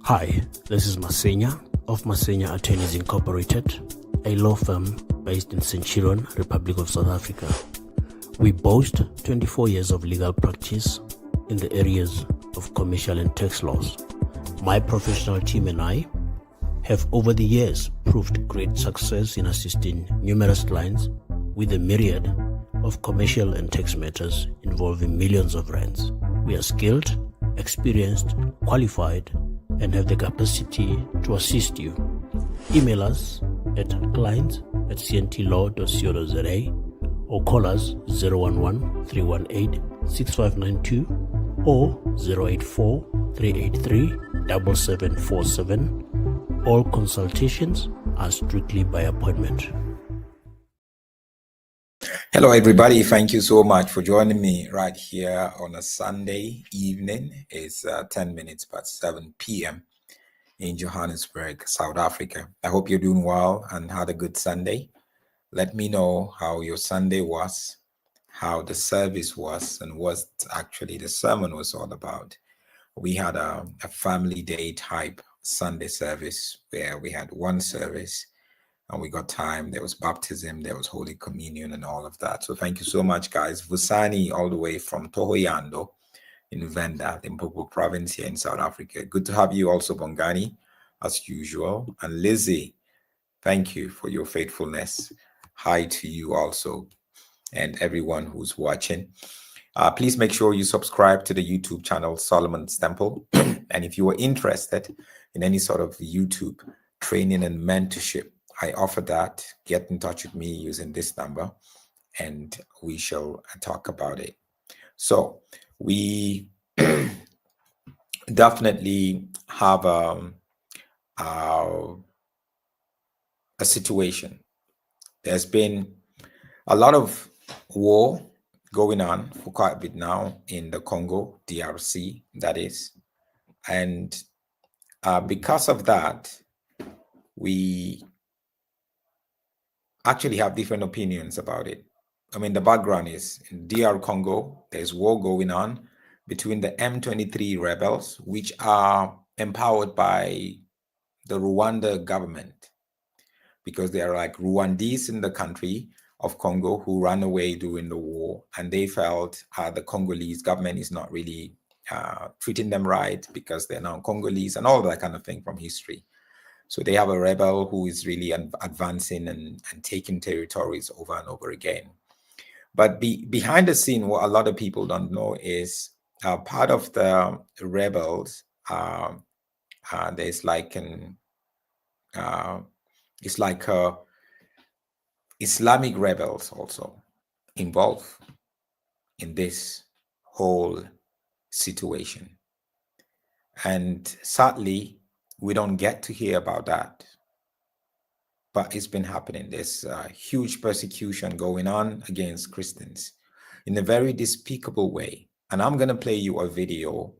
Hi, this is Masenya of Masenya Attorneys Incorporated, a law firm based in Centurion, Republic of South Africa. We boast 24 years of legal practice in the areas of commercial and tax laws. My professional team and I have over the years proved great success in assisting numerous clients with a myriad of commercial and tax matters involving millions of rands. We are skilled, experienced, qualified, and have the capacity to assist you. Email us at clients@cntlaw.co.za or call us 011-318-6592 or 084-383-7747. All consultations are strictly by appointment. Hello, everybody. Thank you so much for joining me right here on a Sunday evening. It's 10 minutes past 7 p.m. in Johannesburg, South Africa. I hope you're doing well and had a good Sunday. Let me know how your Sunday was, how the service was, and what actually the sermon was all about. We had a family day type Sunday service where we had one service and we got time. There was baptism, there was Holy Communion and all of that. So thank you so much, guys. Vusani all the way from Tohoyando in Venda, Limpopo province here in South Africa. Good to have you also, Bongani, as usual. And Lizzie, thank you for your faithfulness. Hi to you also and everyone who's watching. Please make sure you subscribe to the YouTube channel, Solomon's Temple. And if you are interested in any sort of YouTube training and mentorship, I offer that. Get in touch with me using this number and we shall talk about it. So we definitely have a situation. There's been a lot of war going on for quite a bit now in the Congo, DRC, that is. And because of that, we actually have different opinions about it. I mean, the background is in DR Congo, there's war going on between the M23 rebels, which are empowered by the Rwanda government, because they are like Rwandese in the country of Congo who ran away during the war, and they felt the Congolese government is not really treating them right because they're now Congolese and all that kind of thing from history. So they have a rebel who is really advancing and taking territories over and over again. But behind the scene, what a lot of people don't know is part of the rebels, there's like it's like Islamic rebels also involved in this whole situation. And sadly, we don't get to hear about that, but it's been happening. There's huge persecution going on against Christians in a very despicable way. And I'm going to play you a video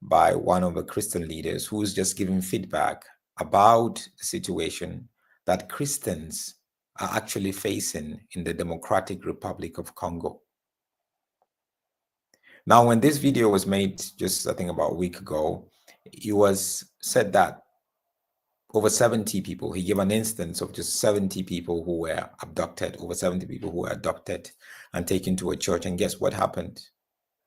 by one of the Christian leaders who's just giving feedback about the situation that Christians are actually facing in the Democratic Republic of Congo. Now, when this video was made just, I think, about a week ago, it was said that over 70 people, he gave an instance of just 70 people who were abducted, over 70 people who were adopted and taken to a church. And guess what happened?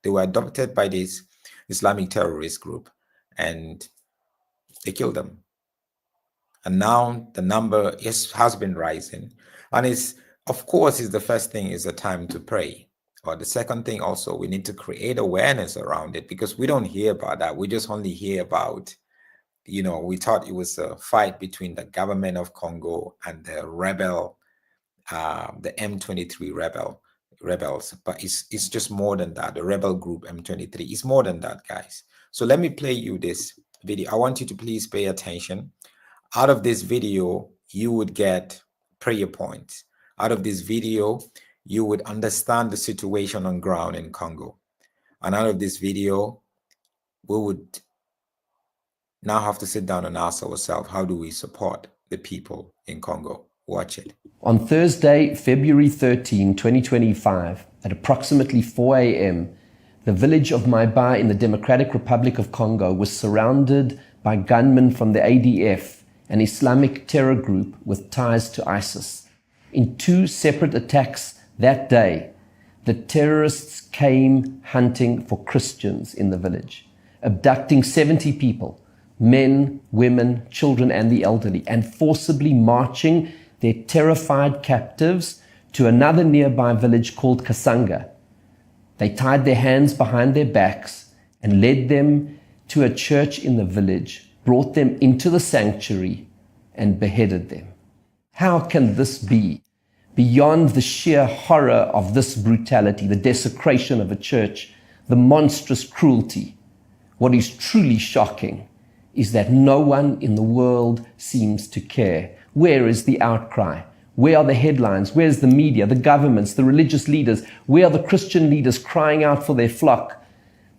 They were adopted by this Islamic terrorist group and they killed them. And now the number has been rising. And of course, the first thing is the time to pray. Or the second thing also, we need to create awareness around it, because we don't hear about that. We just only hear about, we thought it was a fight between the government of Congo and the rebel, the M23 rebels. But it's just more than that. The rebel group M23 is more than that, guys. So let me play you this video. I want you to please pay attention. Out of this video, you would get prayer points. Out of this video, you would understand the situation on ground in Congo. And out of this video, we would now have to sit down and ask ourselves, how do we support the people in Congo? Watch it. On Thursday, February 13, 2025, at approximately 4 a.m., the village of Maiba in the Democratic Republic of Congo was surrounded by gunmen from the ADF, an Islamic terror group with ties to ISIS. In 2 separate attacks that day, the terrorists came hunting for Christians in the village, abducting 70 people, men, women, children, and the elderly, and forcibly marching their terrified captives to another nearby village called Kasanga. They tied their hands behind their backs and led them to a church in the village, brought them into the sanctuary, and beheaded them. How can this be? Beyond the sheer horror of this brutality, the desecration of a church, the monstrous cruelty, what is truly shocking is that no one in the world seems to care. Where is the outcry? Where are the headlines? Where's the media, the governments, the religious leaders? Where are the Christian leaders crying out for their flock?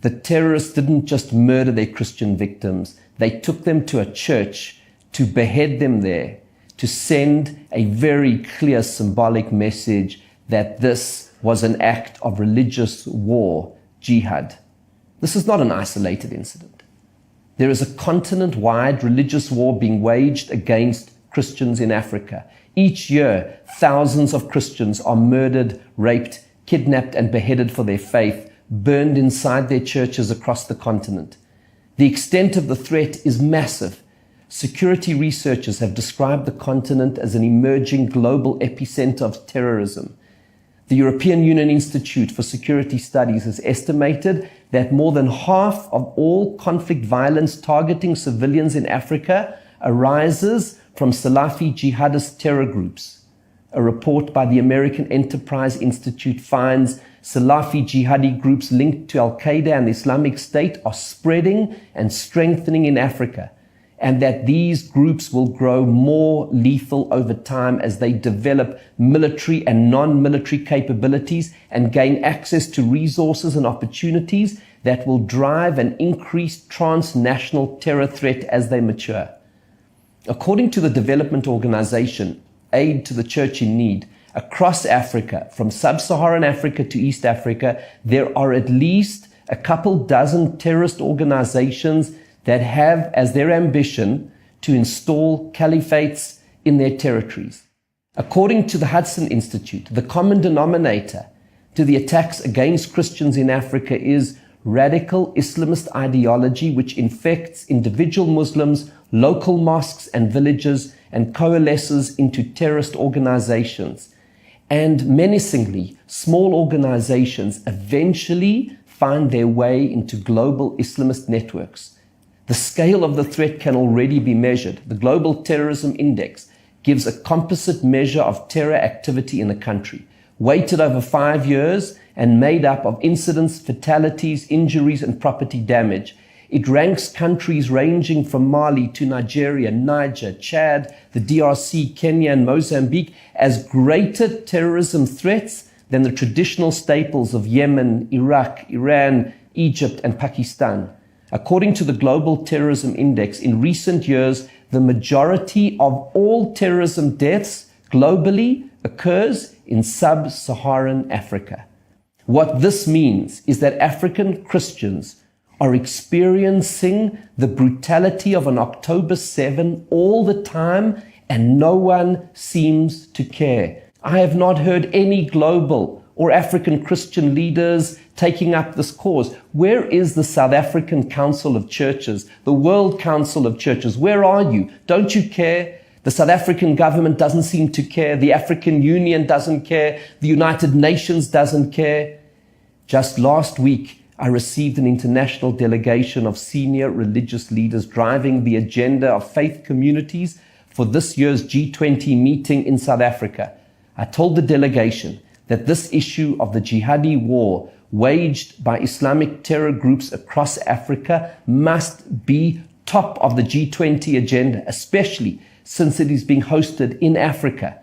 The terrorists didn't just murder their Christian victims. They took them to a church to behead them there, to send a very clear symbolic message that this was an act of religious war, jihad. This is not an isolated incident. There is a continent-wide religious war being waged against Christians in Africa. Each year, thousands of Christians are murdered, raped, kidnapped, and beheaded for their faith, burned inside their churches across the continent. The extent of the threat is massive. Security researchers have described the continent as an emerging global epicenter of terrorism. The European Union Institute for Security Studies has estimated that more than half of all conflict violence targeting civilians in Africa arises from Salafi jihadist terror groups. A report by the American Enterprise Institute finds Salafi jihadi groups linked to Al-Qaeda and the Islamic State are spreading and strengthening in Africa, and that these groups will grow more lethal over time as they develop military and non-military capabilities and gain access to resources and opportunities that will drive an increased transnational terror threat as they mature. According to the development organization Aid to the Church in Need, across Africa, from sub-Saharan Africa to East Africa, there are at least a couple dozen terrorist organizations that have as their ambition to install caliphates in their territories. According to the Hudson Institute, the common denominator to the attacks against Christians in Africa is radical Islamist ideology, which infects individual Muslims, local mosques and villages, and coalesces into terrorist organizations. And menacingly, small organizations eventually find their way into global Islamist networks. The scale of the threat can already be measured. The Global Terrorism Index gives a composite measure of terror activity in the country, weighted over 5 years and made up of incidents, fatalities, injuries, and property damage. It ranks countries ranging from Mali to Nigeria, Niger, Chad, the DRC, Kenya, and Mozambique as greater terrorism threats than the traditional staples of Yemen, Iraq, Iran, Egypt, and Pakistan. According to the Global Terrorism Index, in recent years, the majority of all terrorism deaths globally occurs in sub-Saharan Africa. What this means is that African Christians are experiencing the brutality of an October 7 all the time, and no one seems to care. I have not heard any global or African Christian leaders taking up this cause. Where is the South African Council of Churches, the World Council of Churches? Where are you? Don't you care? The South African government doesn't seem to care. The African Union doesn't care. The United Nations doesn't care. Just last week, I received an international delegation of senior religious leaders driving the agenda of faith communities for this year's G20 meeting in South Africa. I told the delegation that this issue of the jihadi war waged by Islamic terror groups across Africa must be top of the G20 agenda, especially since it is being hosted in Africa.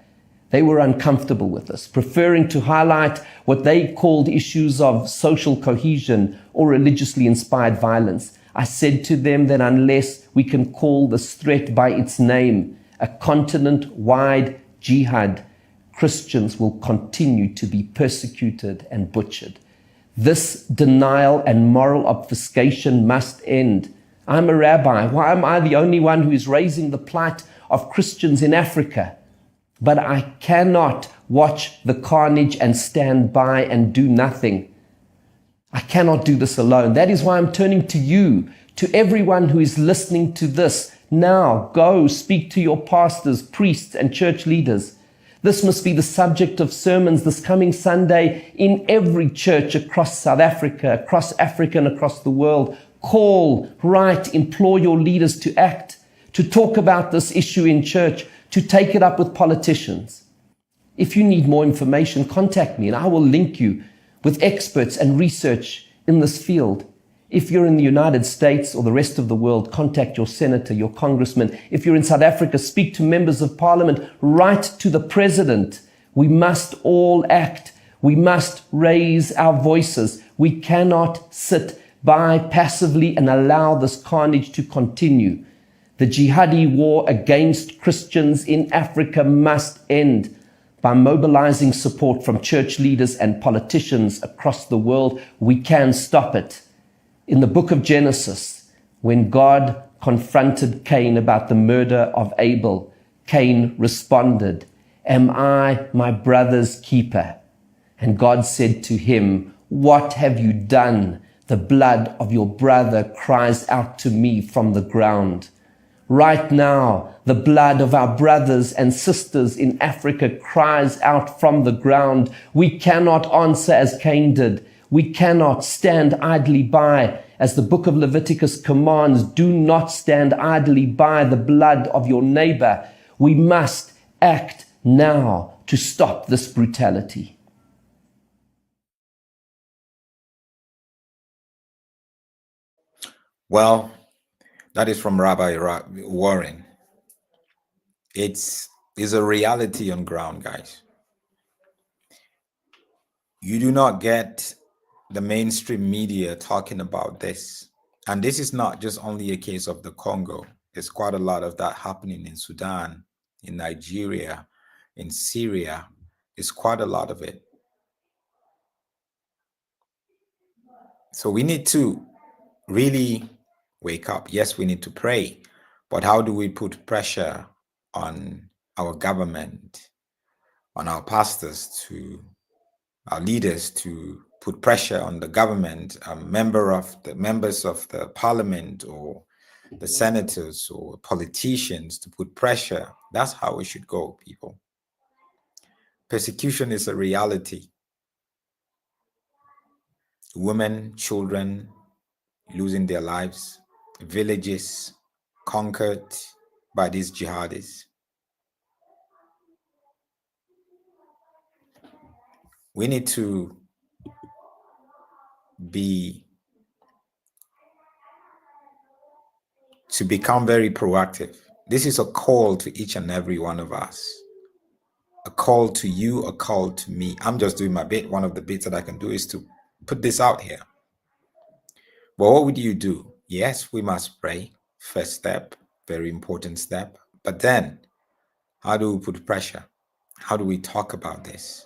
They were uncomfortable with this, preferring to highlight what they called issues of social cohesion or religiously inspired violence. I said to them that unless we can call this threat by its name, a continent-wide jihad, Christians will continue to be persecuted and butchered. This denial and moral obfuscation must end. I'm a rabbi. Why am I the only one who is raising the plight of Christians in Africa? But I cannot watch the carnage and stand by and do nothing. I cannot do this alone. That is why I'm turning to you, to everyone who is listening to this. Now, go speak to your pastors, priests, and church leaders. This must be the subject of sermons this coming Sunday in every church across South Africa, across Africa, and across the world. Call, write, implore your leaders to act, to talk about this issue in church, to take it up with politicians. If you need more information, contact me and I will link you with experts and research in this field. If you're in the United States or the rest of the world, contact your senator, your congressman. If you're in South Africa, speak to members of parliament, write to the president. We must all act. We must raise our voices. We cannot sit by passively and allow this carnage to continue. The jihadi war against Christians in Africa must end by mobilizing support from church leaders and politicians across the world. We can stop it. In the book of Genesis, when God confronted Cain about the murder of Abel, Cain responded, "Am I my brother's keeper?" And God said to him, "What have you done? The blood of your brother cries out to me from the ground." Right now, the blood of our brothers and sisters in Africa cries out from the ground. We cannot answer as Cain did. We cannot stand idly by. As the book of Leviticus commands, do not stand idly by the blood of your neighbor. We must act now to stop this brutality. Well, that is from Rabbi Warren. It's a reality on ground, guys. You do not get the mainstream media talking about this. And this is not just only a case of the Congo. There's quite a lot of that happening in Sudan, in Nigeria, in Syria. There's quite a lot of it. So we need to really wake up. Yes, we need to pray. But how do we put pressure on our government, on our pastors, our leaders to put pressure on the government, members of the parliament or the senators or politicians to put pressure? That's how it should go, people. Persecution is a reality. Women, children losing their lives, villages conquered by these jihadis. We need to become very proactive. This is a call to each and every one of us. A call to you, a call to me. I'm just doing my bit. One of the bits that I can do is to put this out here. But what would you do? Yes, we must pray. First step, very important step. But then, how do we put pressure? How do we talk about this?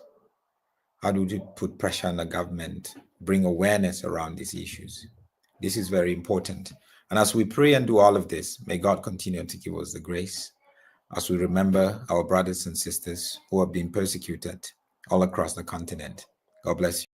How do we put pressure on the government, bring awareness around these issues? This is very important. And as we pray and do all of this, may God continue to give us the grace as we remember our brothers and sisters who have been persecuted all across the continent. God bless you.